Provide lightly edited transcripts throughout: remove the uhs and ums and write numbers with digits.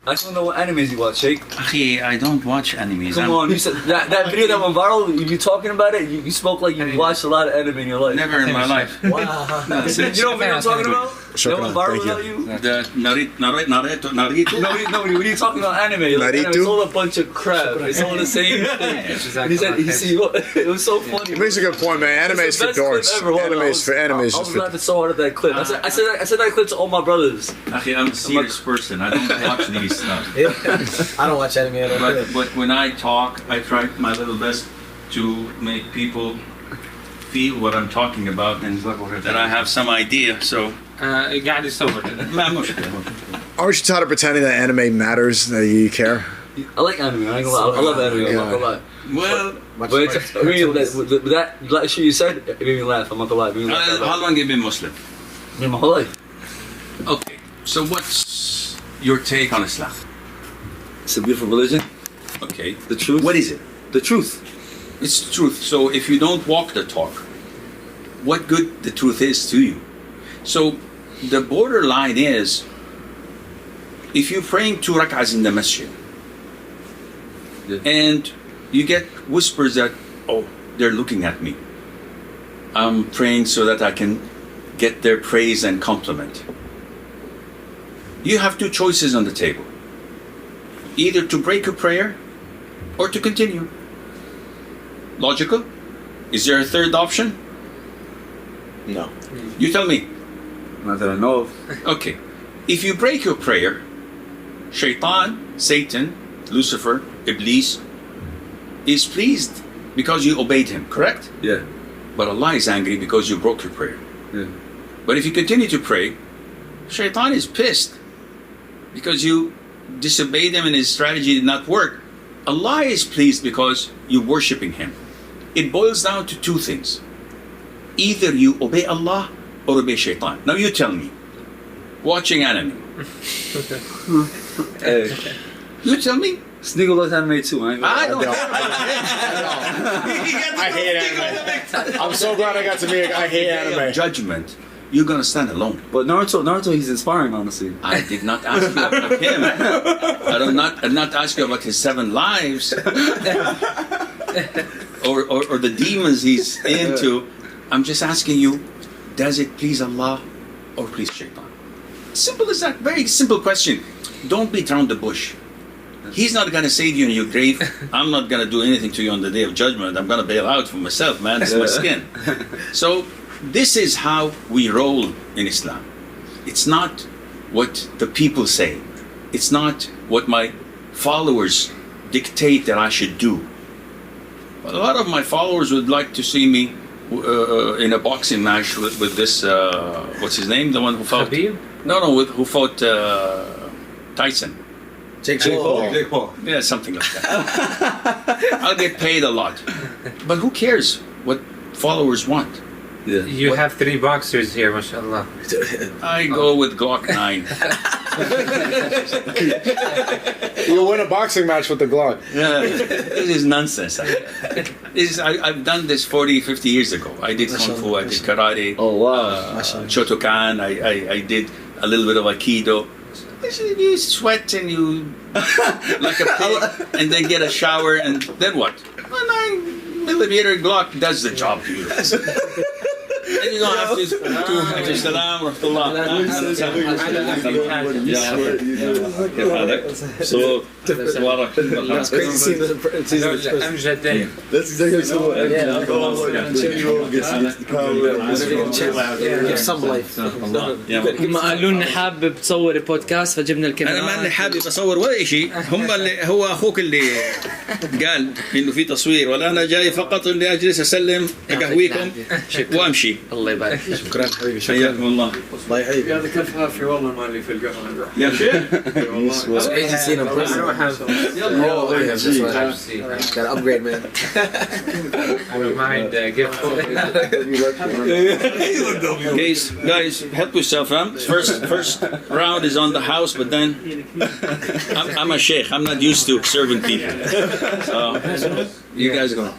I don't know what animes you watch, Sheikh. Akhi, I don't watch animes. Come on, you said that video that went viral, you talking about it, you spoke like you watched a lot of anime in your life. Never in my life. Wow. You know what video I'm talking about? That went viral without you? The Naruto. No, when you talking about anime, like, it's all a bunch of crap. It's all the same thing. He said, it was so funny. He makes a good point, man. Anime is for dorks. Anime is for animes. I was laughing so hard at that clip. I said that clip to all my brothers. Akhi, I'm a serious person. I don't watch these stuff. I don't watch anime at all. But when I talk, I try my little best to make people feel what I'm talking about and that I have some idea. So قاعد يصور. ما مشكلة. Aren't you tired of pretending that anime matters, that you care? I like anime. I ain't gonna lie. I love anime. I'm not gonna lie. Well, But that shit you said, it made me laugh. I'm not gonna lie. It made me laugh. how long have you been Muslim? Me my whole life. Okay. So what's your take on Islam? It's a beautiful religion. Okay. The truth. What is it? The truth. It's the truth. So if you don't walk the talk, what good the truth is to you? So the borderline is, if you're praying 2 rak'ahs in the masjid, and you get whispers that, oh, they're looking at me. I'm praying so that I can get their praise and compliment. You have 2 choices on the table. Either to break a prayer or to continue. Logical? Is there a third option? No. You tell me. Not that I know of. Okay. If you break your prayer, Shaitan, Satan, Lucifer, Iblis, is pleased because you obeyed him, correct? Yeah. But Allah is angry because you broke your prayer. Yeah. But if you continue to pray, Shaitan is pissed because you disobeyed him and his strategy did not work. Allah is pleased because you're worshipping him. It boils down to 2 things. Either you obey Allah or obey Shaitan. Now you tell me, watching anime. Hey. You tell me. Sneaker loves anime too. I don't. I hate anime. I'm so glad I got to meet. I hate anime. Judgment. You're gonna stand alone. But Naruto, he's inspiring, honestly. I did not ask you about him. I did not ask you about his 7 lives, or the demons he's into. I'm just asking you, does it please Allah or please Shaitan? Simple as that. Very simple question. Don't beat around the bush. He's not gonna save you in your grave. I'm not gonna do anything to you on the day of judgment. I'm gonna bail out for myself, man. It's my skin. So this is how we roll in Islam. It's not what the people say. It's not what my followers dictate that I should do. A lot of my followers would like to see me in a boxing match with this, what's his name? The one who fought... Habib? No, who fought Tyson. Jake Paul. Yeah, something like that. I'll get paid a lot. But who cares what followers want? Yeah. You have 3 boxers here, mashallah. I go with Glock 9. You'll win a boxing match with the Glock. Yeah, this is nonsense. I've done this 40, 50 years ago. I did Kung Fu, I did Karate. Oh, wow. Shotokan, I did a little bit of Aikido. You sweat and you like a pig and then get a shower and then what? A 9mm Glock does the job to you. And you don't have to salam wa rahmatullah. So It's crazy seeing the أمجد دين. That's exactly Give some life. هم قالوا لنا حابب تصور بودكاست فجبنا الكاميرا. انا ماني حابب اصور ولا شيء، هم اللي هو اخوك اللي قال انه في تصوير، ولا انا جاي فقط اني اجلس اسلم قهويكم وامشي. الله يبارك. شكرا حبيبي. حياكم الله. الله يحييك. هذا كف هافي والله مالي في القهوه. يا شيخ. It's crazy seeing him. Gotta upgrade, man. I don't mind gift. Guys, help yourself, huh? First round is on the house, but then I'm a sheikh. I'm not used to serving people. So you guys go.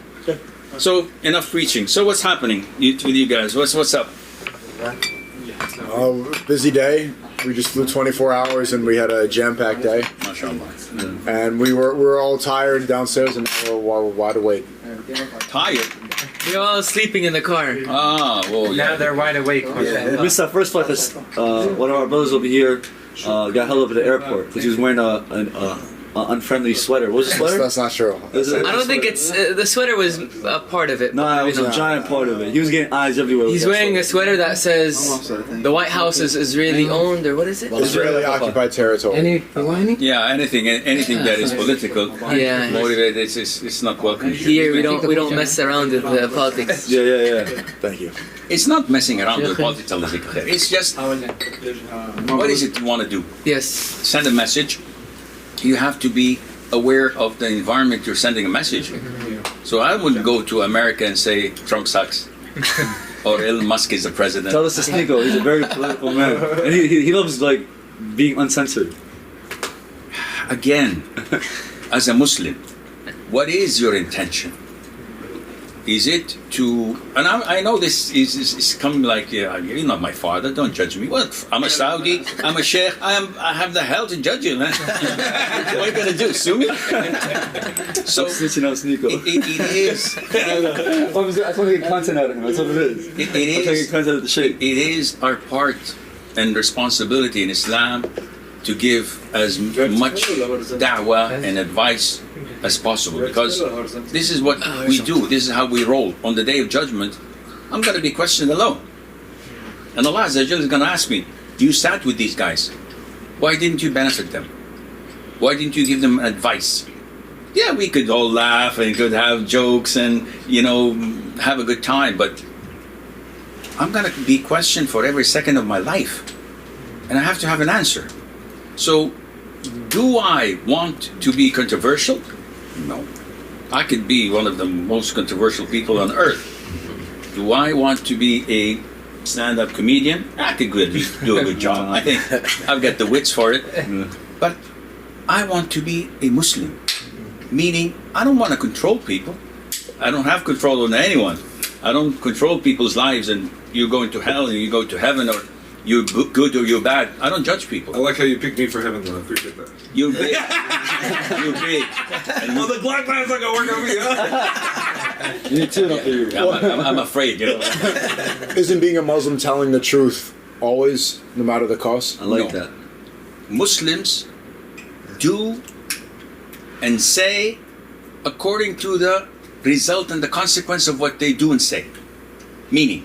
So enough preaching. So what's happening with you guys? What's up? Busy day. We just flew 24 hours and we had a jam-packed day. MashaAllah. And we were all tired downstairs and now we're wide awake. Tired? They're all sleeping in the car. Ah, well, Now yeah. they're wide awake. We missed our first flight. One of our brothers over here got held up at the airport because he was wearing an unfriendly sweater. What was the sweater? That's not true. I don't think it's the sweater was a part of it. No, it was a giant part of it. He was getting eyes everywhere. He's wearing a sweater that says the White House is Israeli owned, or what is it? Israeli occupied territory. Yeah, anything that is political, Yeah. motivated, it's not welcome. Here we don't mess around with politics. Yeah. Thank you. It's not messing around with politics. It's just, what is it you want to do? Yes. Send a message. You have to be aware of the environment you're sending a message. So I wouldn't go to America and say Trump sucks or Elon Musk is the president. Tell us to Sneeko. He's a very political man, and he loves like being uncensored. Again, as a Muslim, what is your intention? Is it to, and I know this is coming like, yeah, you're not my father, don't judge me. What? I'm a Saudi, I'm a Sheikh, I have the hell to judge you, man. What are you going to do, sue me? So, Snitching out Sneeko. it is, I just want to get content out of him. That's what it is. it I'm trying to get is, content out of the Sheikh. it is our part and responsibility in Islam to give as much da'wah and advice as possible, because this is what we do, this is how we roll. On the day of judgment, I'm going to be questioned alone. And Allah Azza wa Jalla is going to ask me, you sat with these guys, why didn't you benefit them? Why didn't you give them advice? Yeah, we could all laugh and could have jokes and, have a good time, but I'm going to be questioned for every second of my life. And I have to have an answer. So, do I want to be controversial? No. I could be one of the most controversial people on earth. Do I want to be a stand-up comedian? I could do a good job. I think I've got the wits for it. But I want to be a Muslim. Meaning, I don't want to control people. I don't have control on anyone. I don't control people's lives and you're going to hell and you go to heaven, or you're good or you're bad. I don't judge people. I like how you picked me for heaven, though. I appreciate that. You're big. You're big. And Oh, the black man's not gonna work on me, huh? You need two up for you. I'm afraid, Isn't being a Muslim telling the truth always, no matter the cost? I like No. that. Muslims do and say according to the result and the consequence of what they do and say. Meaning,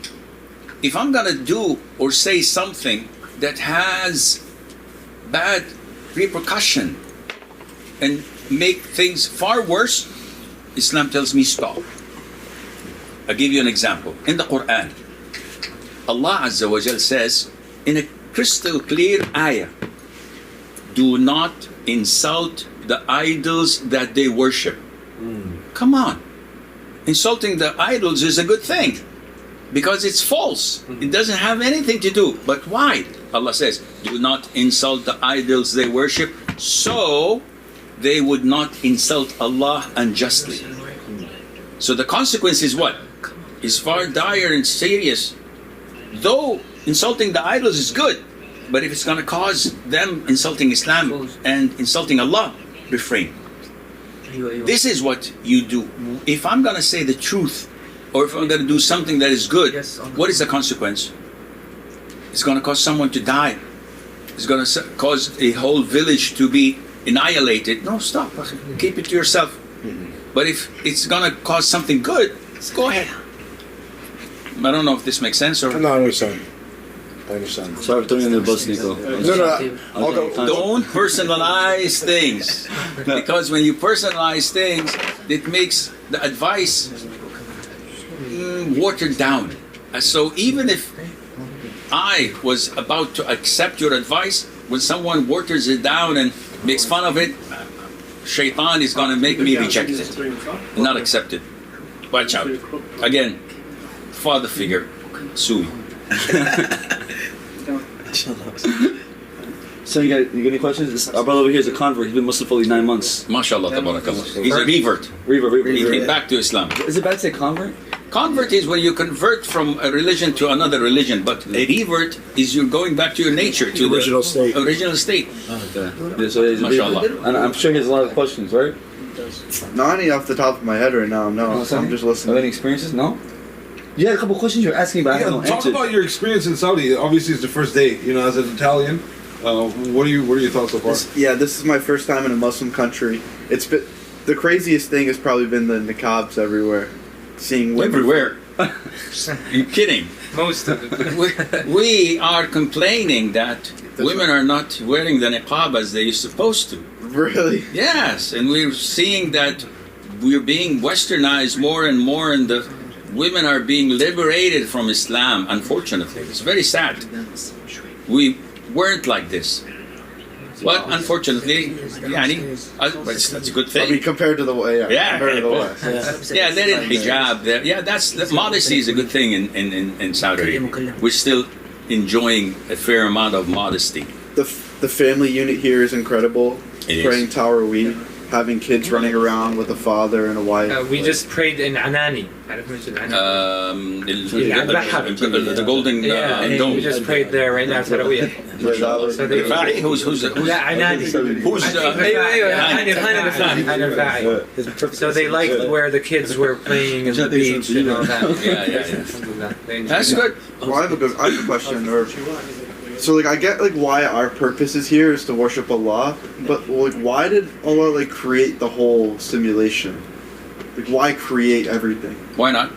if I'm gonna do or say something that has bad repercussion and make things far worse, Islam tells me stop. I'll give you an example. In the Quran, Allah Azza wa Jal says in a crystal clear ayah, do not insult the idols that they worship. Come on. Insulting the idols is a good thing because it's false. It doesn't have anything to do. But why? Allah says, do not insult the idols they worship, so they would not insult Allah unjustly. So the consequence is what? Is far dire and serious. Though insulting the idols is good, but if it's going to cause them insulting Islam and insulting Allah, refrain. This is what you do. If I'm going to say the truth, or if I'm going to do something that is good, what is the consequence? It's going to cause someone to die. It's going to cause a whole village to be annihilated. No, stop. Keep it to yourself. But if it's going to cause something good, go ahead. I don't know if this makes sense or... No, I understand. Sorry for throwing you in the bus, Nico. No, I'll go. Don't personalize things. Because when you personalize things, it makes the advice watered down. So even if I was about to accept your advice, when someone waters it down and makes fun of it, Shaitan is going to make me reject it and not accept it. Watch out. Again, father figure, Sui. So you got any questions? Our brother over here is a convert. He's been Muslim for 9 months. MashaAllah, tabarakallah. He's a revert. Revert. He came back to Islam. Is it bad to say convert? Convert is when you convert from a religion to another religion, but a revert is you're going back to your nature, to Original state. Original state. Yeah, so he's Mashallah. and I'm sure he has a lot of questions, right? Not any off the top of my head right now. No, I'm just Have listening. any experiences? No. You had a couple questions you were asking, but I Yeah, haven't talk answered. about your experience in Saudi. Obviously, it's the first day. You know, as an Italian, what are your thoughts so far? This is my first time in a Muslim country. It's been the craziest thing has probably been the niqabs everywhere. Seeing women Everywhere. You're kidding. Most of it. We are complaining that women are not wearing the niqab as they're supposed to. Really? Yes, and we're seeing that we're being westernized more and more, and the women are being liberated from Islam, unfortunately. It's very sad. We weren't like this. But unfortunately, that's a good I mean, thing. compared to the way, compared to the West. Yeah, they did hijab. That's modesty is a good thing in Saudi Arabia. We're still enjoying a fair amount of modesty. The family unit here is incredible. It Praying is. Tarawih, having kids running around with a father and a wife. We just prayed in Anani. عارف مش Anani? The golden Yeah, dome. we just prayed there right now Tarawih. So they Rifai, who's لا عناني. who's أيوة. So they liked where the kids were playing in the beach and all that. Yeah. They enjoyed That's it. good. Well, I have a question. So I get why our purpose is here is to worship Allah, but why did Allah create the whole simulation? Why create everything? Why not?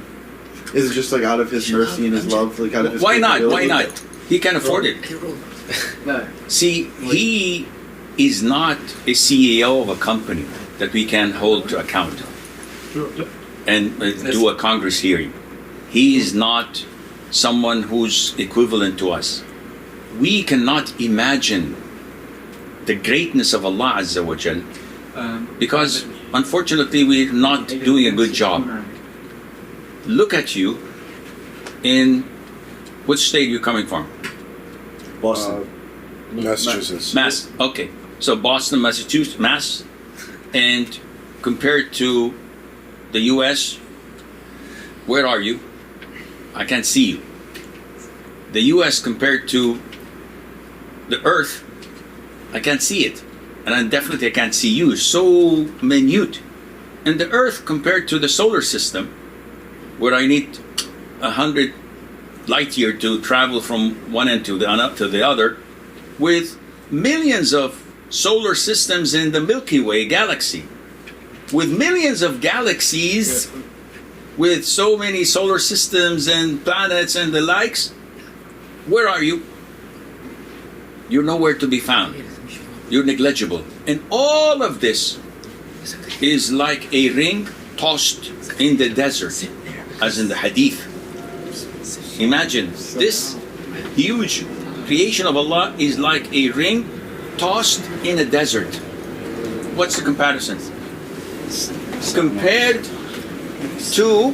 Is it just out of His mercy and His love, out of His Why not? Why capability? not? He can afford it. See, he is not a CEO of a company that we can hold to account and do a Congress hearing. He is not someone who's equivalent to us. We cannot imagine the greatness of Allah Azza wa Jal because unfortunately we're not doing a good job. Look at you in which state you're coming from? Boston. Massachusetts. Mass. Okay. So Boston, Massachusetts, Mass. And compared to the US, where are you? I can't see you. The US compared to the Earth, I can't see it. And I definitely can't see you. So minute. And the Earth compared to the solar system, where I need 100 light year to travel from one end to the other, with millions of solar systems in the Milky Way galaxy, with millions of galaxies, with so many solar systems and planets and the likes. Where are you? You're nowhere to be found. You're negligible. And all of this is like a ring tossed in the desert, as in the Hadith. Imagine this huge creation of Allah is like a ring tossed in a desert. What's the comparison? Compared to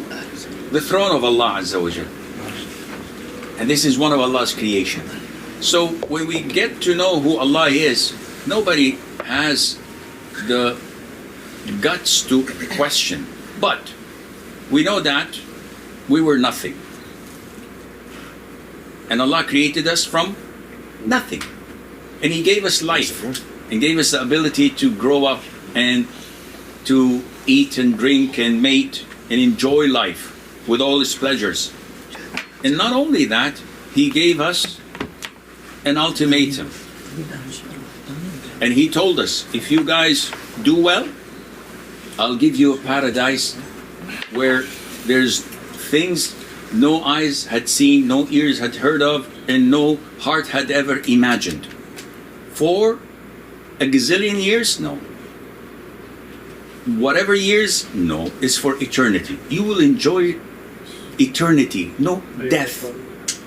the throne of Allah Azza wa Jal. And this is one of Allah's creation. So when we get to know who Allah is, nobody has the guts to question. But we know that we were nothing. And Allah created us from nothing. And He gave us life and gave us the ability to grow up and to eat and drink and mate and enjoy life with all its pleasures. And not only that, He gave us an ultimatum. And He told us, if you guys do well, I'll give you a paradise where there's things no eyes had seen, no ears had heard of, and no heart had ever imagined. For a gazillion years? No. Whatever years? No. It's for eternity. You will enjoy eternity. No death,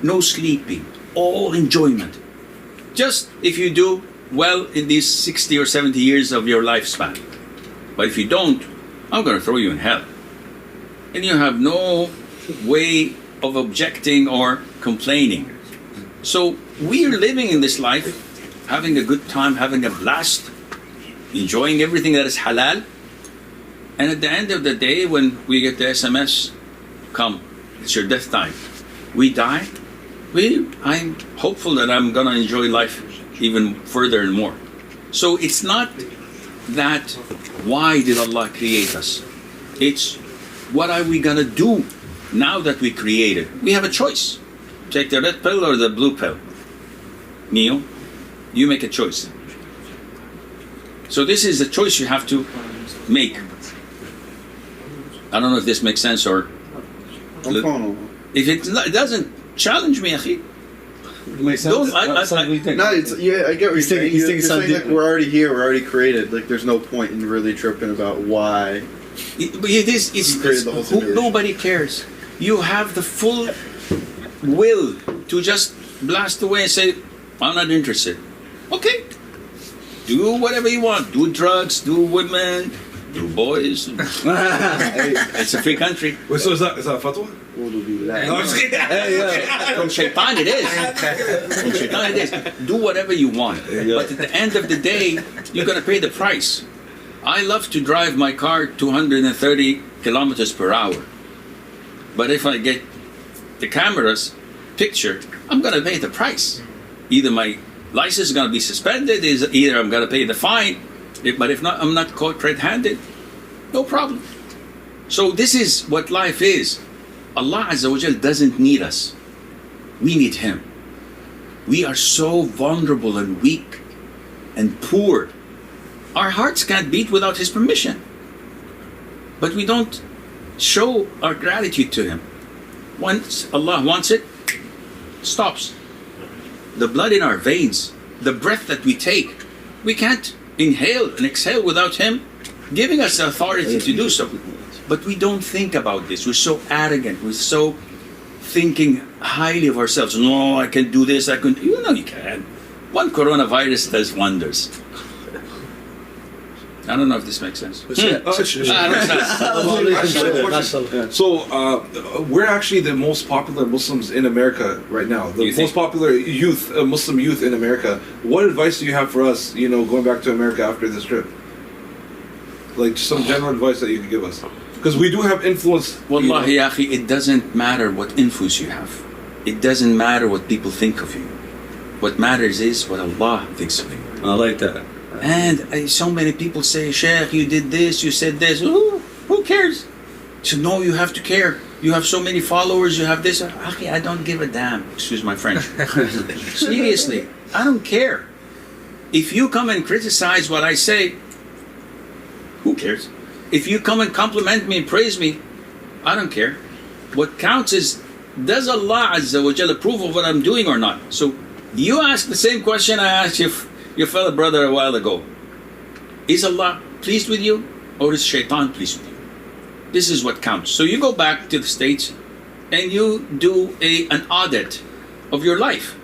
no sleeping, all enjoyment. Just if you do well in these 60 or 70 years of your lifespan. But if you don't, I'm going to throw you in hell. And you have no way of objecting or complaining. So we are living in this life, having a good time, having a blast, enjoying everything that is halal. And at the end of the day, when we get the SMS, come, it's your death time. We die. I'm hopeful that I'm gonna enjoy life even further and more. So it's not that why did Allah create us? It's what are we gonna do now that we created? We have a choice. Take the red pill or the blue pill. Neil, you make a choice. So this is a choice you have to make. I don't know if this makes sense or... I'm following. If it doesn't, challenge me, akhi. Makes sense. Don't- What do you think? No, it's, yeah, I get what you're saying. he's You're thinking saying like something- we're already here, we're already created. Like there's no point in really tripping about why. It's the whole simulation. nobody cares. You have the full will to just blast away and say, I'm not interested. Okay. Do whatever you want. Do drugs, do women, do boys. It's a free country. Wait, so is that fatwa? What would be that? No, I'm just kidding. From Shaitan it is. From Shaitan it is. Do whatever you want. But at the end of the day, you're going to pay the price. I love to drive my car 230 kilometers per hour. But if I get the camera's picture, I'm going to pay the price. Either my license is going to be suspended, either I'm going to pay the fine. But if not, I'm not caught red-handed. No problem. So this is what life is. Allah Azza wa Jal doesn't need us. We need Him. We are so vulnerable and weak and poor. Our hearts can't beat without His permission. But we don't show our gratitude to Him. Once Allah wants it, stops. The blood in our veins, the breath that we take, we can't inhale and exhale without Him giving us the authority to do so. But we don't think about this. We're so arrogant. We're so thinking highly of ourselves. No, I can do this. I can. You know you can. One coronavirus does wonders. I don't know if this makes sense. So we're actually the most popular Muslims in America right now. The You think? most popular youth, Muslim youth in America. What advice do you have for us? You know, going back to America after this trip. Like just some general advice that you could give us, because we do have influence. Wallahi, ya akhi, it doesn't matter what influence you have. It doesn't matter what people think of you. What matters is what Allah thinks of you. I like that. And so many people say, Sheikh, you did this, you said this. Who cares? So no, you have to care. You have so many followers, you have this. Akhi, I don't give a damn. Excuse my French. Seriously, I don't care. If you come and criticize what I say, who cares? If you come and compliment me and praise me, I don't care. What counts is, does Allah Azza wa Jalla approve of what I'm doing or not? So you ask the same question I asked your fellow brother a while ago. Is Allah pleased with you, or is Shaitan pleased with you? This is what counts. So you go back to the States and you do an audit of your life.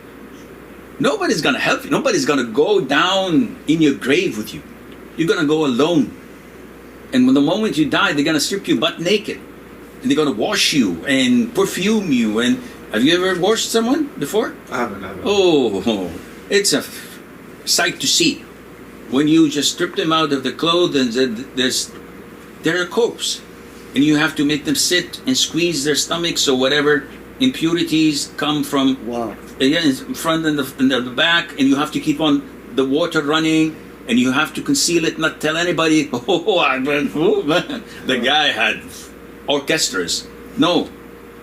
Nobody's going to help you. Nobody's going to go down in your grave with you. You're going to go alone. And when the moment you die, they're going to strip you butt naked. And they're going to wash you and perfume you. And have you ever washed someone before? I haven't. Oh, it's a sight to see. When you just strip them out of the clothes and they're a corpse. And you have to make them sit and squeeze their stomachs so whatever impurities come from in front and the back, and you have to keep on the water running. And you have to conceal it, not tell anybody, the guy had orchestras. No,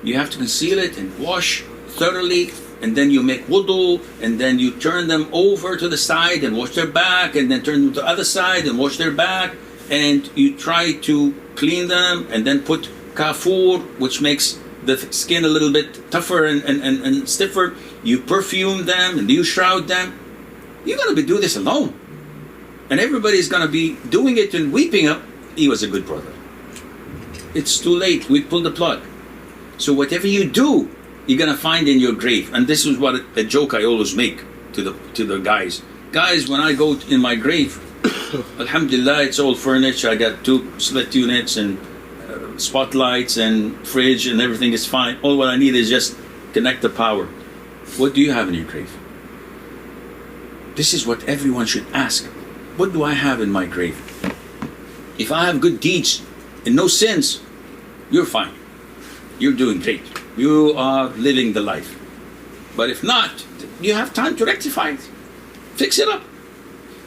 you have to conceal it and wash thoroughly, and then you make wudu, and then you turn them over to the side and wash their back, and then turn them to the other side and wash their back, and you try to clean them, and then put kafur, which makes the skin a little bit tougher and stiffer. You perfume them, and you shroud them. You're going to do this alone. And everybody's going to be doing it and weeping up. He was a good brother. It's too late. We pulled the plug. So whatever you do, you're going to find in your grave. And this is what a joke I always make to the guys. Guys, when I go in my grave, alhamdulillah, it's all furnished. I got 2 slit units and spotlights and fridge, and everything is fine. All what I need is just connect the power. What do you have in your grave? This is what everyone should ask. What do I have in my grave? If I have good deeds and no sins, you're fine. you're doing great. You are living the life. But if not, you have time to rectify it. Fix it up.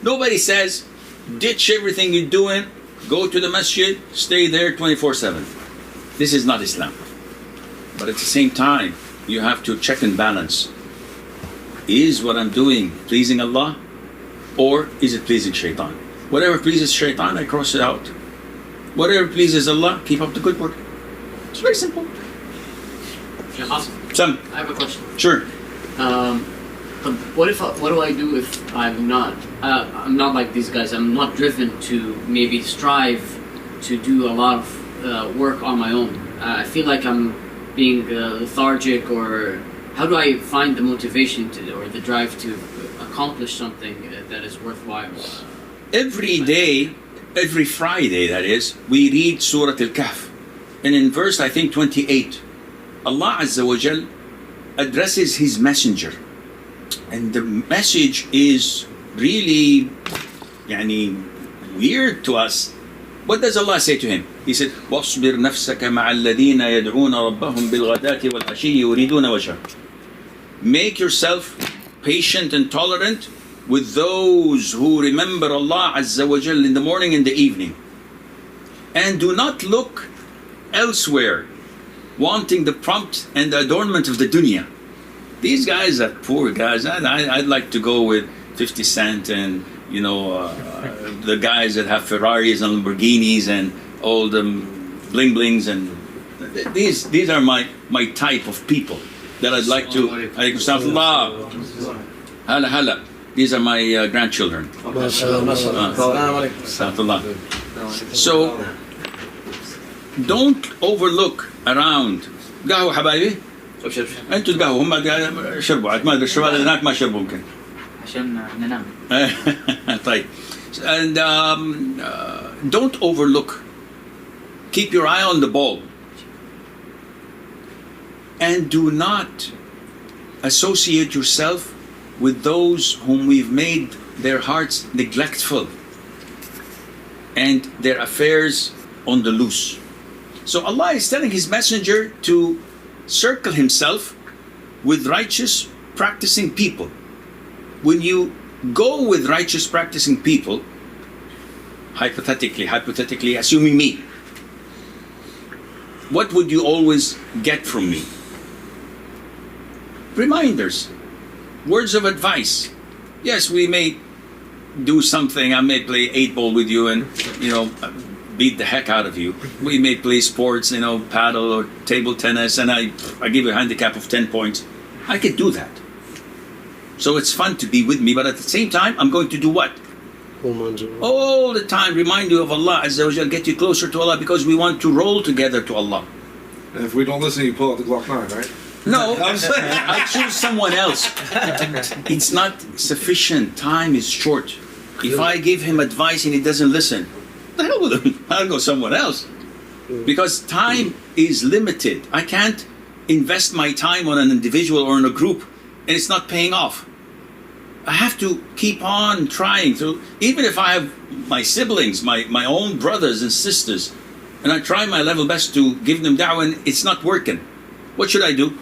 Nobody says, ditch everything you're doing, go to the masjid, stay there 24/7. This is not Islam. But at the same time, you have to check and balance. Is what I'm doing pleasing Allah, or is it pleasing shaitan? Whatever pleases shaitan, I cross it out. Whatever pleases Allah, keep up the good work. It's very simple. Awesome. Sam, I have a question. sure. What do I do if I'm not like these guys? I'm not driven to maybe strive to do a lot of work on my own. I feel like I'm being lethargic, or how do I find the motivation or the drive to accomplish something that is worthwhile? Every day, every Friday that is, we read Surah Al-Kahf. And in verse, I think 28, Allah Azza wa Jal addresses His messenger. And the message is really weird to us. What does Allah say to him? He said, وَاصْبِرْ نَفْسَكَ مَعَ الَّذِينَ يَدْعُونَ رَبَّهُمْ بِالْغَدَاةِ وَالْعَشِيِّ يُرِيدُونَ وَجْهَهُ. Make yourself patient and tolerant with those who remember Allah Azza wa Jal in the morning and the evening. And do not look elsewhere, wanting the prompt and the adornment of the dunya. These guys are poor guys. I'd like to go with 50 Cent and the guys that have Ferraris and Lamborghinis and all the bling blings, and these are my type of people that I'd like to. Alaykum salam. Hala. These are my grandchildren. So don't overlook around. قهوة حبايبي. انتوا تقهووا هم شربوا ما ادري الشباب هناك ما شربوا يمكن عشان ننام. طيب. And don't overlook. Keep your eye on the ball. And do not associate yourself with those whom we've made their hearts neglectful and their affairs on the loose. So Allah is telling His messenger to circle himself with righteous practicing people. When you go with righteous practicing people, hypothetically assuming me, what would you always get from me? Reminders, words of advice. Yes, we may do something. I may play 8-ball with you and beat the heck out of you. We may play sports, paddle or table tennis, and I give you a handicap of 10 points. I could do that. So it's fun to be with me, but at the same time, I'm going to do what? All the time remind you of Allah Azza wa Jal, get you closer to Allah, because we want to roll together to Allah. And if we don't listen, you pull out the Glock 9, right? No, I choose someone else. It's not sufficient. Time is short. If I give him advice and he doesn't listen, the hell with him. I'll go somewhere else. Because time is limited. I can't invest my time on an individual or in a group and it's not paying off. I have to keep on trying. So even if I have my siblings, my own brothers and sisters, and I try my level best to give them da'wah and it's not working, what should I do?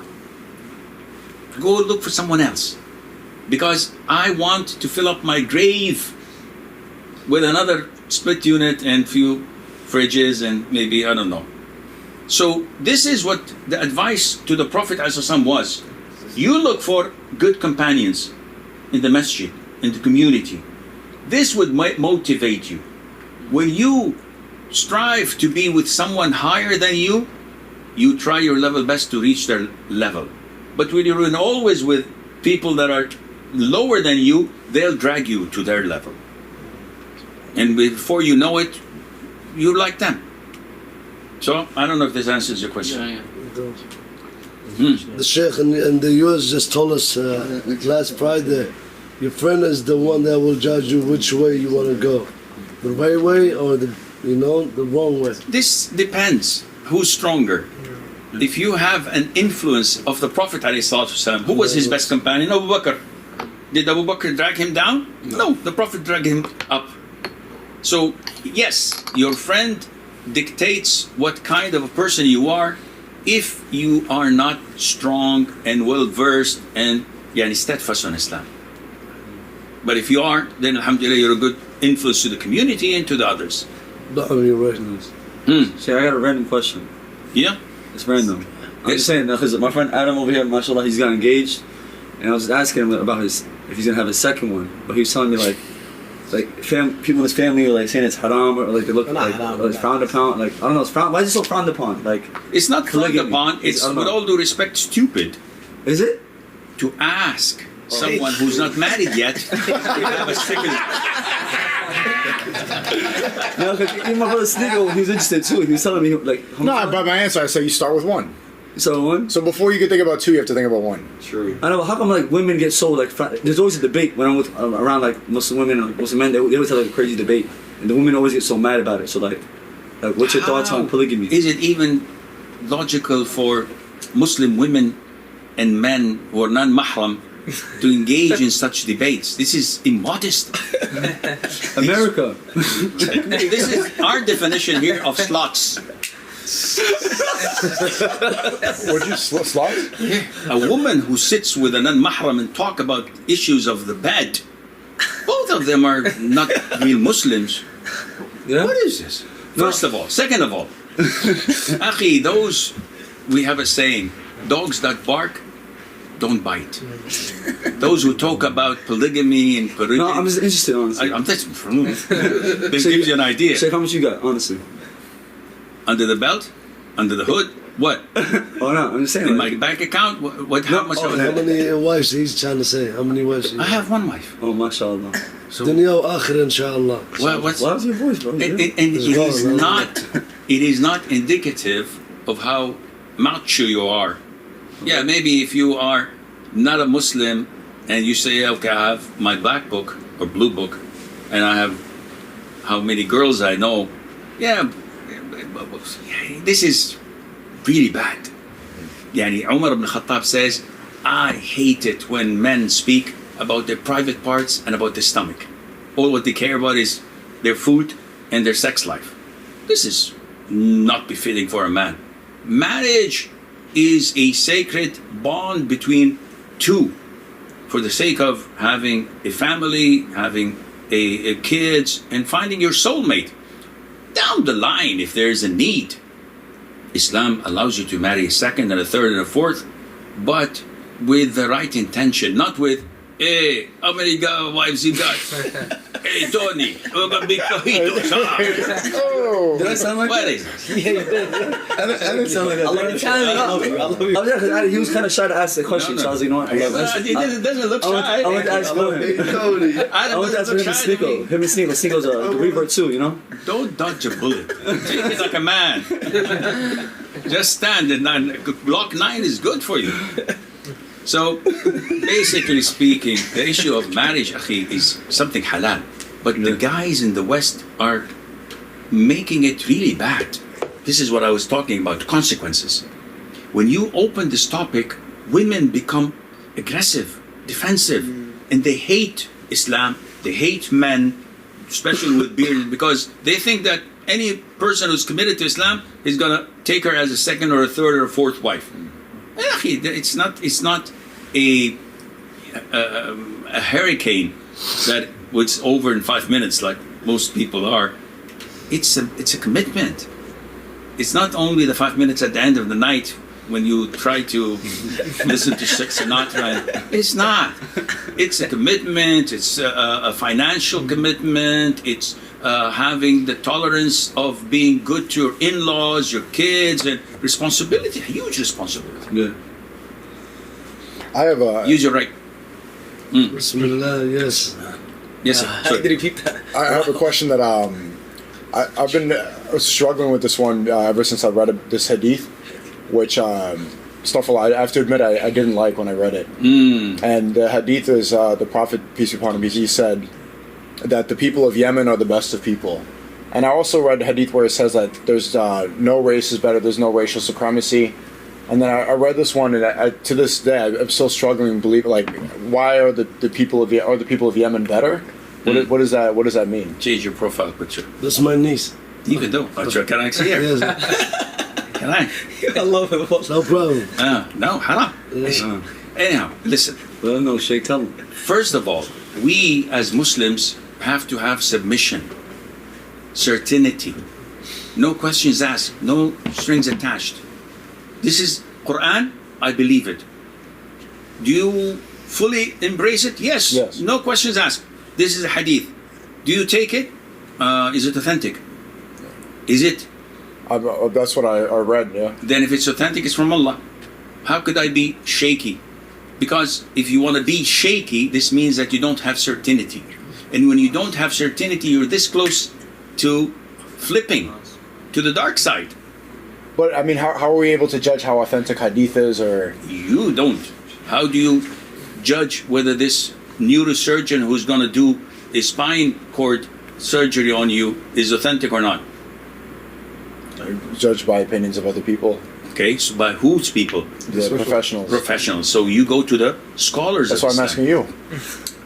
Go look for someone else. Because I want to fill up my grave with another split unit and few fridges and maybe, I don't know. So this is what the advice to the Prophet ﷺ was. You look for good companions in the masjid, in the community. This would motivate you. When you strive to be with someone higher than you, you try your level best to reach their level. But when you're always with people that are lower than you, they'll drag you to their level. And before you know it, you're like them. So, I don't know if this answers your question. Yeah. The Sheikh in the US just told us last Friday, your friend is the one that will judge you which way you want to go. The right way or the wrong way. This depends. Who's stronger? If you have an influence of the Prophet ﷺ, who was his best companion? Abu Bakr. Did Abu Bakr drag him down? No, the Prophet dragged him up. So, yes, your friend dictates what kind of a person you are if you are not strong and well versed and steadfast on Islam. But if you are, then alhamdulillah, you're a good influence to the community and to the others. You're right. Sheikh, I got a random question. Yeah? It's random. I'm just saying, because my friend Adam over here, mashallah, he's got engaged, and I was just asking him about if he's gonna have a second one, but he was telling me people in his family are like saying it's haram or like they look like it's frowned upon. Like I don't know, it's frowned. Why is it so frowned upon? Like it's not frowned polygamy. upon. It's with all due respect, stupid. Is it? To ask someone who's not married yet to have a second. No, because even my brother Sniggle, he was interested too. He was telling me like. No, but my answer, I say you start with one. So one. So before you can think about two, you have to think about one. True. I know. But how come like women get so like? There's always a debate when I'm with around like Muslim women or Muslim men. They always have like a crazy debate, and the women always get so mad about it. So like what's your thoughts on polygamy? Is it even logical for Muslim women and men who are non-mahram to engage in such debates? This is immodest. America. This is our definition here of slots. What'd you slots? A woman who sits with a non-mahram and talk about issues of the bed. Both of them are not real Muslims. Yeah. What is this? First of all. Second of all, Akhi, we have a saying, dogs that bark don't bite. Those who talk about polygamy and polygamy. No, I'm just interested, honestly. This gives you an idea. Sheikh, how much you got, honestly? Under the belt? Under the hood? What? Oh no, I'm just saying. In my bank account? How much? How many wives he's trying to say? How many wives? I have one wife. Oh, mashallah. Dunya wa akhirah, inshallah. What's your voice, bro? It is not indicative of how macho you are. Yeah, maybe if you are not a Muslim and you say, okay, I have my black book or blue book and I have how many girls I know. Yeah, this is really bad. Yani Umar ibn Khattab says, I hate it when men speak about their private parts and about their stomach. All what they care about is their food and their sex life. This is not befitting for a man. Marriage is a sacred bond between two for the sake of having a family, having a kids, and finding your soulmate. Down the line, if there is a need, Islam allows you to marry a second and a third and a fourth, but with the right intention, not with, hey, how many wives you got? Hey, Tony, we're going to be cojitos, huh? Oh. Did I sound like What that? is it? Yeah, you did. I didn't sound like that. I love you. He was kind of shy to ask the question, so I was like, you know what? It doesn't look shy. I went to ask him. I went to ask him and Sneeko. Him and Sneeko. Sneeko's the revert too, you know? Don't dodge a bullet. Take it like a man. Just stand and block 9 is good for you. So, basically speaking, the issue of marriage, akhi, is something halal. But the guys in the West are making it really bad. This is what I was talking about, consequences. When you open this topic, women become aggressive, defensive, and they hate Islam, they hate men, especially with beard, because they think that any person who's committed to Islam is going to take her as a second or a third or a fourth wife. It's not a hurricane that was over in 5 minutes like most people are. It's a commitment. It's not only the 5 minutes at the end of the night when you try to listen to Sinatra. It's not. It's a commitment. It's a financial commitment. It's having the tolerance of being good to your in-laws, your kids, and responsibility, a huge responsibility. Yeah. I have a. Use your right. Bismillah, yes. Yes, sir. How did he repeat that? I have a question that I've been struggling with this one ever since I read this hadith, which stuff a lot. I have to admit I didn't like when I read it. And the hadith is the Prophet, peace be upon him, he said that the people of Yemen are the best of people. And I also read a hadith where it says that there's no race is better, there's no racial supremacy. And then I read this one, and to this day I'm still struggling to believe. Like, why are the people of Yemen better? What does that mean? Change your profile picture. That's my niece. You can do. Can I see her? Yes. Can I? I love it. No problem. No, haram. Anyhow, listen. Well, no, Sheikh, tell him. First of all, we as Muslims have to have submission, certainty, no questions asked, no strings attached. This is Quran, I believe it. Do you fully embrace it? Yes. Yes. No questions asked. This is a Hadith. Do you take it? Is it authentic? Is it? That's what I read. Yeah. Then if it's authentic, it's from Allah. How could I be shaky? Because if you want to be shaky, this means that you don't have certainty. And when you don't have certainty, you're this close to flipping to the dark side. But I mean, how are we able to judge how authentic hadith is, or You don't. How do you judge whether this neurosurgeon who's going to do a spine cord surgery on you is authentic or not? judged by opinions of other people? Okay, so by whose people? The professionals. Professionals. So you go to the scholars. That's why I'm asking you.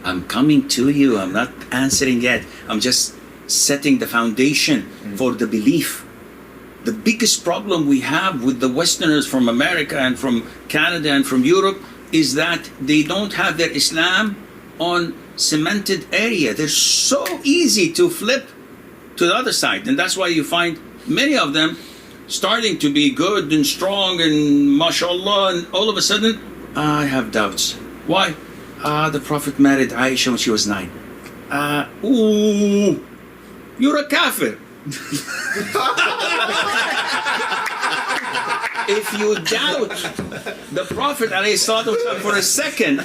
I'm coming to you. I'm not answering yet. I'm just setting the foundation for the belief. The biggest problem we have with the Westerners from America and from Canada and from Europe is that they don't have their Islam on cemented area. They're so easy to flip to the other side. And that's why you find many of them starting to be good and strong and mashallah, and all of a sudden, I have doubts. Why? The Prophet married Aisha when she was 9. Ooh, you're a kafir. If you doubt the Prophet ﷺ for a second,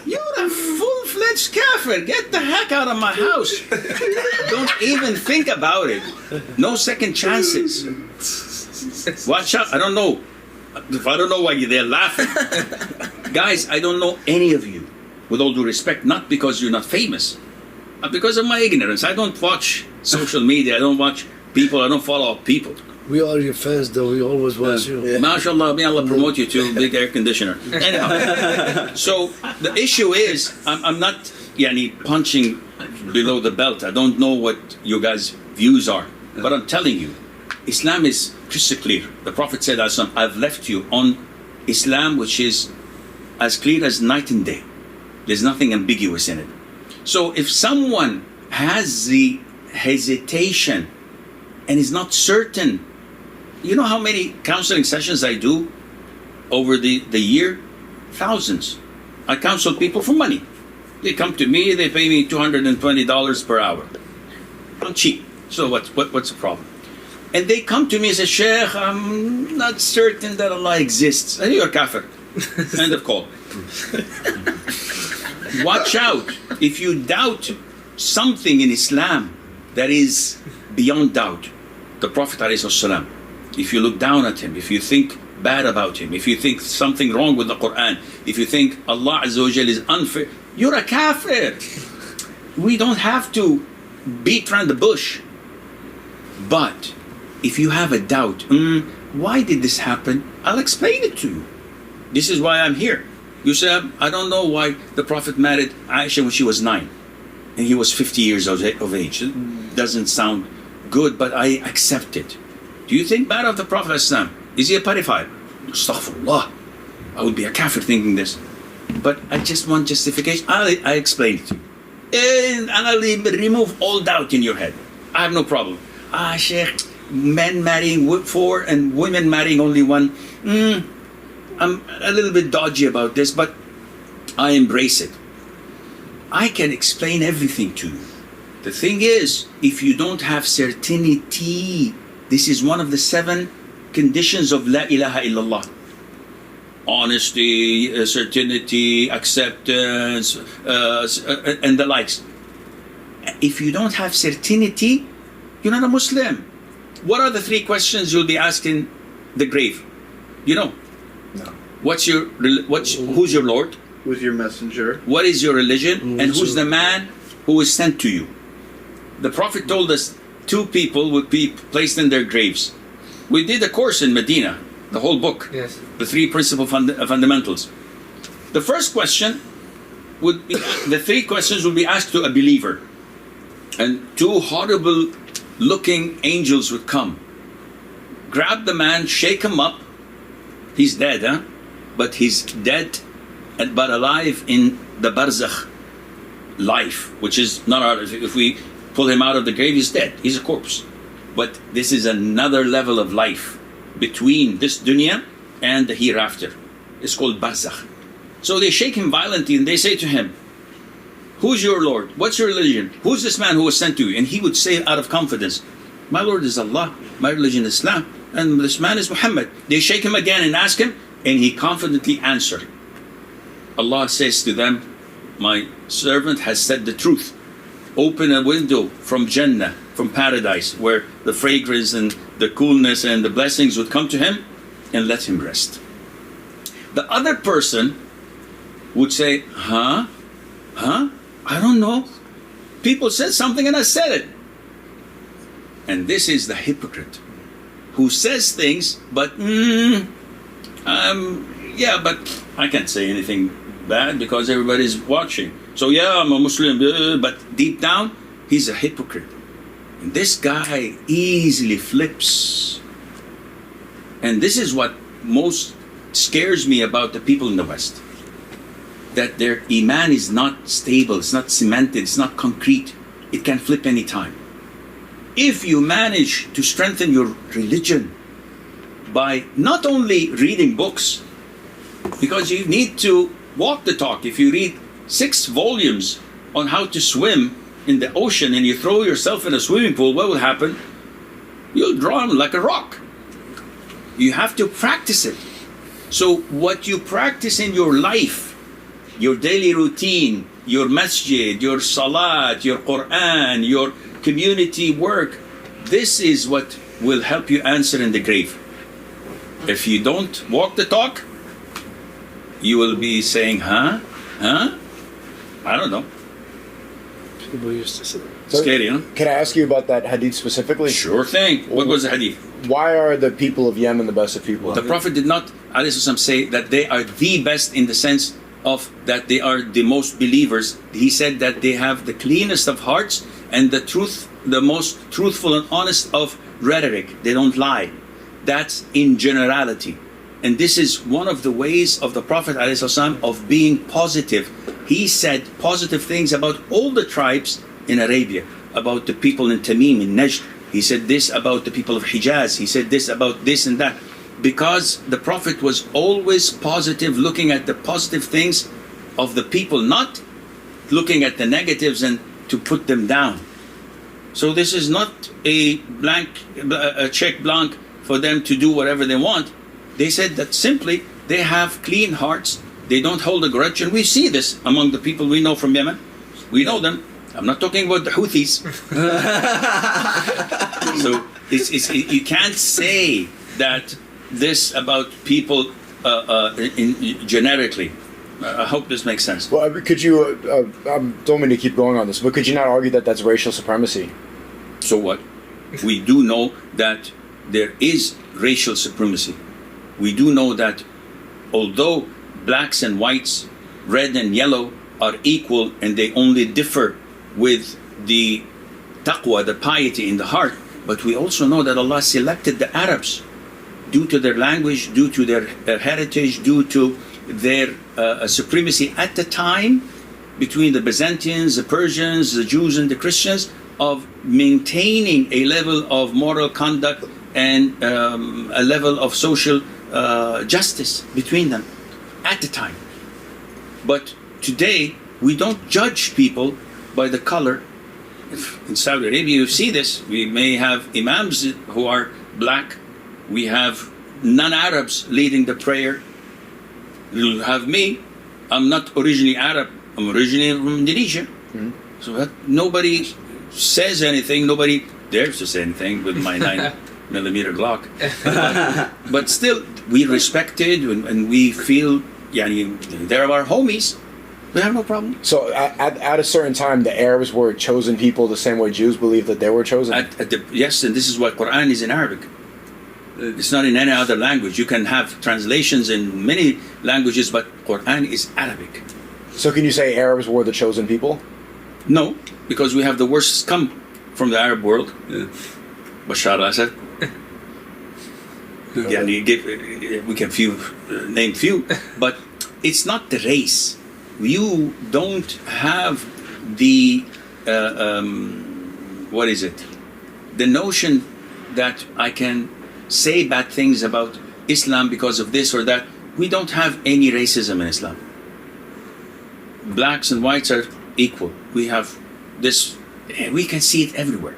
you're a full-fledged kafir. Get the heck out of my house. Don't even think about it. No second chances. Watch out. I don't know. If I don't know why they're laughing. Guys, I don't know any of you. With all due respect, not because you're not famous, but because of my ignorance. I don't watch social media. I don't watch people. I don't follow people. We are your fans, though. We always watch you. Yeah. MashaAllah, may Allah promote you to big air conditioner. Anyhow, so the issue is, I'm not punching below the belt. I don't know what your guys' views are, but I'm telling you, Islam is crystal clear. The Prophet said, I've left you on Islam which is as clear as night and day. There's nothing ambiguous in it. So if someone has the hesitation and is not certain, you know how many counseling sessions I do over the year? Thousands. I counsel people for money. They come to me, they pay me $220 per hour. I'm cheap. So what's the problem? And they come to me and say, Sheikh, I'm not certain that Allah exists. And you're a kafir. End of call. Watch out. If you doubt something in Islam that is beyond doubt, the Prophet ﷺ, if you look down at him, if you think bad about him, if you think something wrong with the Quran, if you think Allah Azza wa Jal is unfair, you're a kafir. We don't have to beat around the bush. But if you have a doubt, why did this happen? I'll explain it to you. This is why I'm here. You say, I don't know why the Prophet married Aisha when she was 9 and he was 50 years of age. It doesn't sound good, but I accept it. Do you think bad of the Prophet ﷺ? Is he a pedophile? Astaghfirullah. I would be a kafir thinking this. But I just want justification. I explain it to you. And I'll remove all doubt in your head. I have no problem. Sheikh, men marrying 4 and women marrying only 1. I'm a little bit dodgy about this, but I embrace it. I can explain everything to you. The thing is, if you don't have certainty, this is one of the 7 conditions of La ilaha illallah. Honesty, certainty, acceptance, and the likes. If you don't have certainty, you're not a Muslim. What are the 3 questions you'll be asked in the grave? You know? No. Who's your Lord? Who's your messenger? What is your religion? And who's the man who is sent to you? The Prophet told us 2 people would be placed in their graves. We did a course in Medina, the whole book. Yes. The 3 principal fundamentals. The first question would be, the 3 questions would be asked to a believer. And 2 horrible looking angels would come. grab the man, shake him up. He's dead, huh? But he's dead, but alive in the barzakh life, which is not our. If we pull him out of the grave, he's dead. He's a corpse. But this is another level of life between this dunya and the hereafter. It's called barzakh. So they shake him violently and they say to him, "Who's your Lord? What's your religion? Who's this man who was sent to you?" And he would say out of confidence, "My Lord is Allah, my religion is Islam, and this man is Muhammad." They shake him again and ask him, and he confidently answered. Allah says to them, "My servant has said the truth. Open a window from Jannah, from paradise, where the fragrance and the coolness and the blessings would come to him, and let him rest." The other person would say, Huh? I don't know. People said something and I said it." And this is the hypocrite who says things, but but I can't say anything bad because everybody's watching. So yeah, I'm a Muslim, but deep down, he's a hypocrite. And this guy easily flips. And this is what most scares me about the people in the West. That their iman is not stable, it's not cemented, it's not concrete. It can flip any time. If you manage to strengthen your religion by not only reading books, because you need to walk the talk. If you read 6 volumes on how to swim in the ocean and you throw yourself in a swimming pool, what will happen? You'll drown like a rock. You have to practice it. So what you practice in your life, your daily routine, your masjid, your salat, your Quran, your community work, this is what will help you answer in the grave. If you don't walk the talk, you will be saying, huh? I don't know. People used to say that. So, scary, huh? Can I ask you about that hadith specifically? Sure thing. What was the hadith? Why are the people of Yemen the best of people? The Prophet did not, ﷺ, say that they are the best in the sense of that they are the most believers. He said that they have the cleanest of hearts and the most truthful and honest of rhetoric. They don't lie. That's in generality. And this is one of the ways of the Prophet ﷺ of being positive. He said positive things about all the tribes in Arabia, about the people in Tamim, in Najd. He said this about the people of Hijaz. He said this about this and that. Because the Prophet was always positive, looking at the positive things of the people, not looking at the negatives and to put them down. So this is not a check blank for them to do whatever they want. They said that simply they have clean hearts, they don't hold a grudge, and we see this among the people we know from Yemen. We know them. I'm not talking about the Houthis. So you can't say that this about people generically. I hope this makes sense. Well, could you, I don't mean to keep going on this, but could you not argue that that's racial supremacy? So what? We do know that there is racial supremacy. We do know that although blacks and whites, red and yellow are equal and they only differ with the taqwa, the piety in the heart, but we also know that Allah selected the Arabs due to their language, due to their heritage, due to their supremacy at the time between the Byzantines, the Persians, the Jews and the Christians, of maintaining a level of moral conduct and a level of social justice between them at the time. But today we don't judge people by the color. In Saudi Arabia you see this. We may have imams who are black. We have non-Arabs leading the prayer. You'll have me. I'm not originally Arab. I'm originally from Indonesia. Mm-hmm. So that nobody says anything. Nobody dares to say anything with my 9mm Glock. But still, we respect it and we feel, they're our homies. We have no problem. So at a certain time, the Arabs were chosen people the same way Jews believe that they were chosen? Yes, and this is why Quran is in Arabic. It's not in any other language. You can have translations in many languages, but Quran is Arabic. So can you say Arabs were the chosen people? No, because we have the worst scum from the Arab world. Bashar al-Assad. Yeah, we can name few, but it's not the race. You don't have the what is it? The notion that I can say bad things about Islam because of this or that. We don't have any racism in Islam. Blacks and whites are equal. We have this, we can see it everywhere.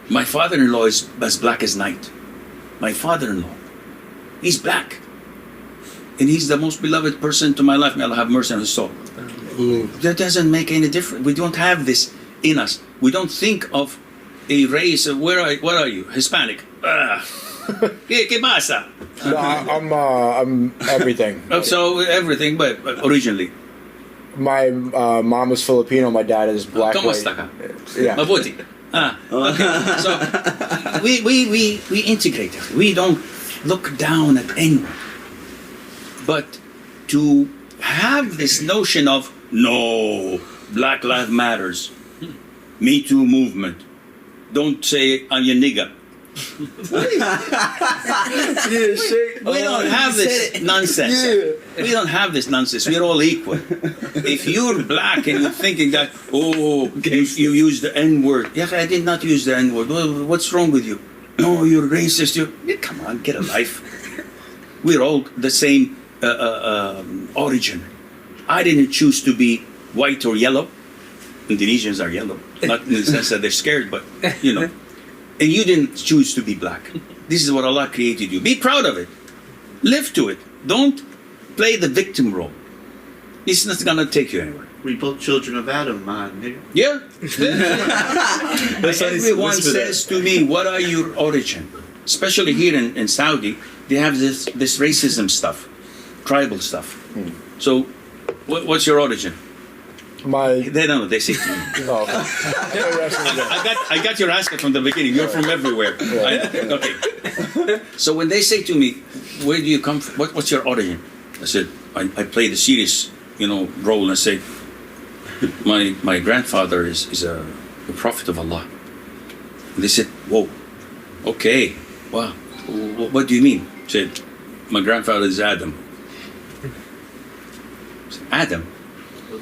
My father-in-law is as black as night. My father-in-law, he's black. And he's the most beloved person to my life. May Allah have mercy on his soul. That doesn't make any difference. We don't have this in us. We don't think of a race of what are you? Hispanic. ¿Qué pasa? No, I'm everything. So everything, but originally. My mom is Filipino. My dad is black. ¿Cómo está acá? Yeah. Mabuti. Okay. So we integrate it. We don't look down at anyone. But to have this notion of no, Black Lives Matters, Me Too movement. Don't say I'm your nigga. We don't have this nonsense. We don't have this nonsense. We're all equal. If you're black and you're thinking that, you use the N-word. Yeah, I did not use the N-word. What's wrong with you? No, you're racist. Come on, get a life. We're all the same origin. I didn't choose to be white or yellow. Indonesians are yellow. Not in the sense that they're scared, but, you know. And you didn't choose to be black. This is what Allah created you. Be proud of it. Live to it. Don't play the victim role. It's not going to take you anywhere. We both children of Adam, man. Nigga. Yeah. Everyone says to me, what are your origin? Especially here in Saudi, they have this racism stuff, tribal stuff. So, what's your origin? They don't know. They say to me. I got your answer from the beginning. You're from everywhere. Okay. So when they say to me, "Where do you come from? What's your origin?" I said, "I play the serious, role." And I say, "My grandfather is a prophet of Allah." And they said, "Whoa, okay, wow. What do you mean?" I said, "My grandfather is Adam." I said, Adam.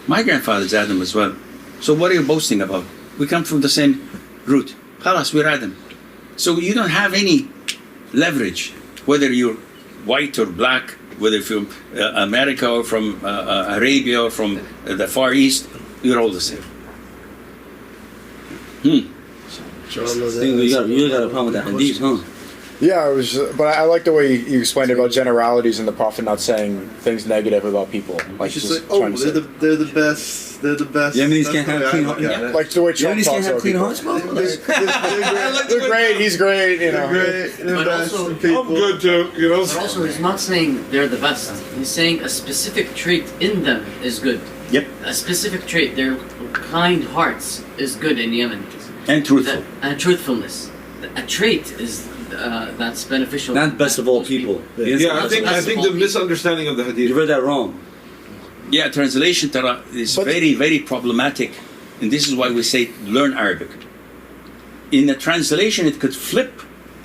My grandfather is Adam as well. So what are you boasting about? We come from the same root. Khalas, we're Adam. So you don't have any leverage, whether you're white or black, whether you're from America or from Arabia or from the Far East, you're all the same. You got a problem with that hadith, huh? Yeah, but I like the way you explained it about generalities and the Prophet not saying things negative about people. Like just they're the best. They're the best. Yemenis can't have clean hearts. Like the way Trump talks about people. They're great. He's great. They're great. But also, I'm good too. But also, he's not saying they're the best. He's saying a specific trait in them is good. Yep. A specific trait, their kind hearts, is good in Yemen. And truthful. And truthfulness. A trait is. That's beneficial. Not best of all people. Yeah, I think the misunderstanding of the hadith. You read that wrong. Yeah, translation tara is very, very problematic, and this is why we say learn Arabic. In the translation, it could flip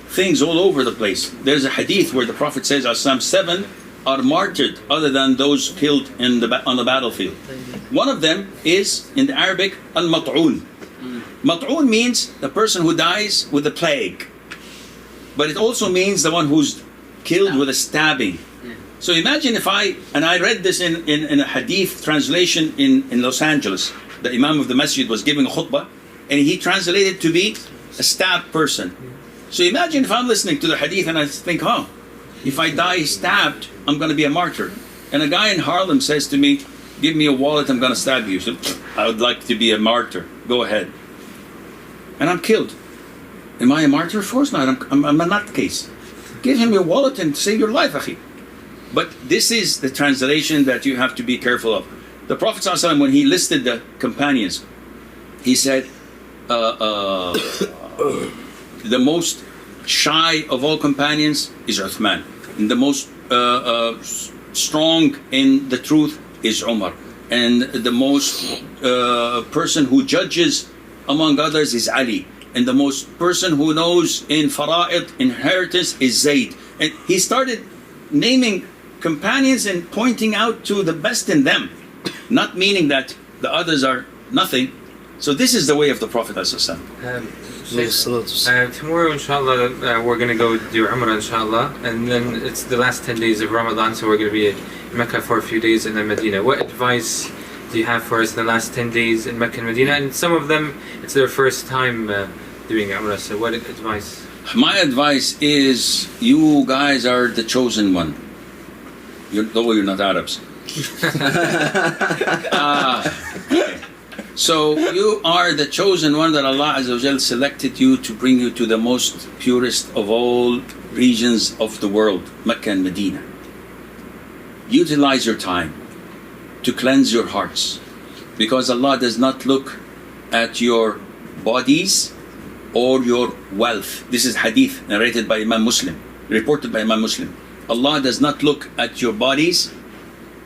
things all over the place. There's a hadith where the Prophet says, "Some 7 are martyred, other than those killed on the battlefield." One of them is in the Arabic al-mat'un. Mat'un means the person who dies with the plague. But it also means the one who's killed with a stabbing. So imagine if I read this in a hadith translation in Los Angeles. The Imam of the Masjid was giving a khutbah, and he translated to be a stabbed person. So imagine if I'm listening to the hadith and I think, if I die stabbed, I'm going to be a martyr. And a guy in Harlem says to me, "Give me a wallet, I'm going to stab you." So, I would like to be a martyr. Go ahead. And I'm killed. Am I a martyr? Of course not. I'm not the case. Give him your wallet and save your life, akhi. But this is the translation that you have to be careful of. The Prophet ﷺ, when he listed the companions, he said, the most shy of all companions is Uthman. And the most strong in the truth is Umar. And the most person who judges among others is Ali. and the most person who knows in fara'id, inheritance, is Zayd. And he started naming companions and pointing out to the best in them, not meaning that the others are nothing. So this is the way of the Prophet ﷺ. Tomorrow, inshallah, we're going to go do Umrah, inshallah, and then it's the last 10 days of Ramadan, so we're going to be in Mecca for a few days and then Medina. What advice do you have for us in the last 10 days in Mecca and Medina? And some of them, it's their first time doing Umrah, so what advice? My advice is, you guys are the chosen one. Though you're not Arabs. So you are the chosen one that Allah Azza wa Jal selected you to bring you to the most purest of all regions of the world, Mecca and Medina. Utilize your time to cleanse your hearts, because Allah does not look at your bodies or your wealth. This is hadith narrated by Imam Muslim, reported by Imam Muslim. Allah does not look at your bodies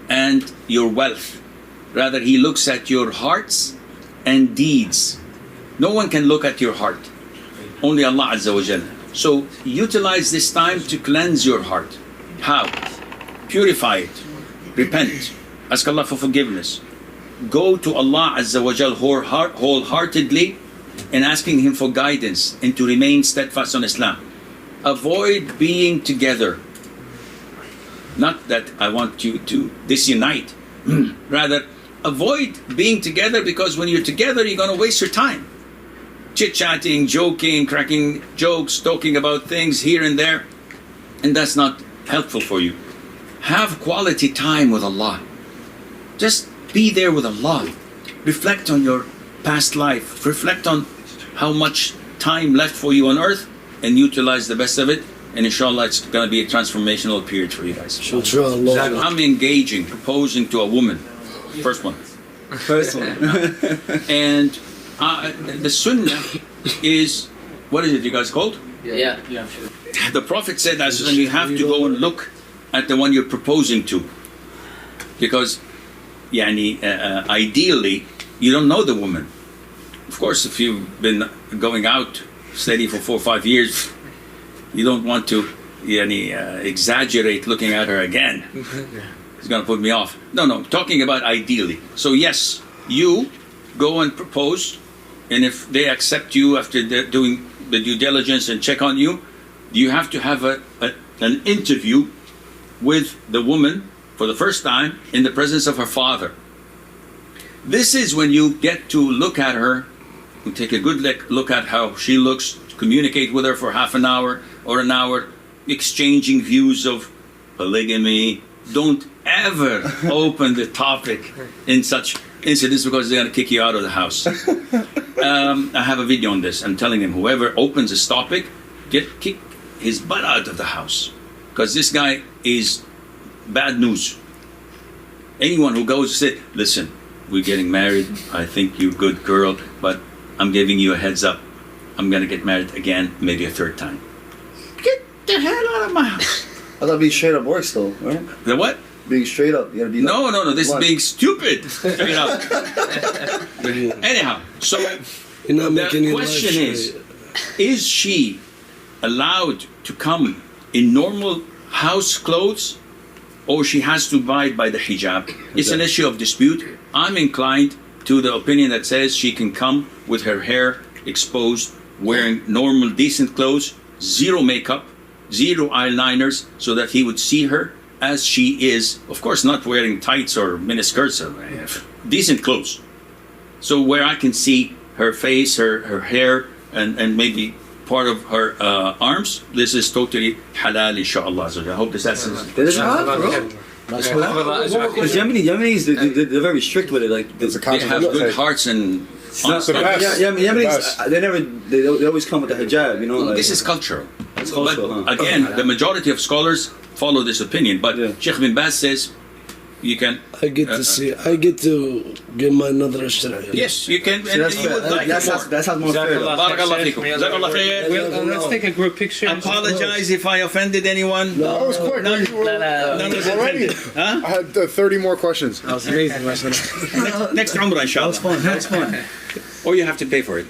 and your wealth. Rather, He looks at your hearts and deeds. No one can look at your heart, only Allah Azza wa Jalla. So utilize this time to cleanse your heart. How? Purify it, repent, ask Allah for forgiveness, go to Allah Azza wa Jalla wholeheartedly and asking Him for guidance and to remain steadfast on Islam. Avoid being together. Not that I want you to disunite, rather avoid being together, because when you're together you're going to waste your time chit-chatting, joking, cracking jokes, talking about things here and there, and that's not helpful for you. Have quality time with Allah. Just be there with Allah. Reflect on your past life, reflect on how much time left for you on earth, and utilize the best of it, and inshallah it's going to be a transformational period for you guys. I'm engaging, proposing to a woman. First one. And the sunnah is, what is it you guys called? Yeah, sure. The Prophet said that you have to go and look at the one you're proposing to, because ideally you don't know the woman. Of course, if you've been going out steady for 4 or 5 years, you don't want to exaggerate looking at her again. It's going to put me off. No, talking about ideally. So yes, you go and propose, and if they accept you after doing the due diligence and check on you, you have to have an interview with the woman for the first time in the presence of her father. This is when you get to look at her, you take a good look at how she looks, communicate with her for half an hour or an hour, exchanging views of polygamy. Don't ever open the topic in such incidents, because they're going to kick you out of the house. I have a video on this. I'm telling them, whoever opens this topic, kick his butt out of the house, because this guy is bad news. Anyone who goes and says, listen, we're getting married, I think you're a good girl, but I'm giving you a heads up, I'm going to get married again, maybe a third time. Get the hell out of my house. I thought being straight up works though, right? The what? Being straight up. You gotta be No, this is being stupid. Straight up. Anyhow, so the question is she allowed to come in normal house clothes, or she has to abide by the hijab? It's an issue of dispute. I'm inclined to the opinion that says she can come with her hair exposed, wearing normal decent clothes, zero makeup, zero eyeliners, so that he would see her as she is. Of course, not wearing tights or miniskirts, decent clothes. So where I can see her face, her hair, and maybe part of her arms, this is totally halal, inshallah. I hope this answers. This is halal, bro. Because Yemenis, they're very strict with it. Like they have good hearts and. Yemenis, they always come with the hijab, you know. Like, this is cultural. It's cultural, but again, the majority of scholars follow this opinion. But Sheikh bin Baz says you can. I get to give my another ashtra. Yes, you can. So that sounds more fair. Barakallah fikum. Let's take a group picture. Apologize if I offended anyone. No, that was quick. None was offended. I had 30 more questions. That was amazing. Next Umrah, inshallah. That was fun. Or you have to pay for it.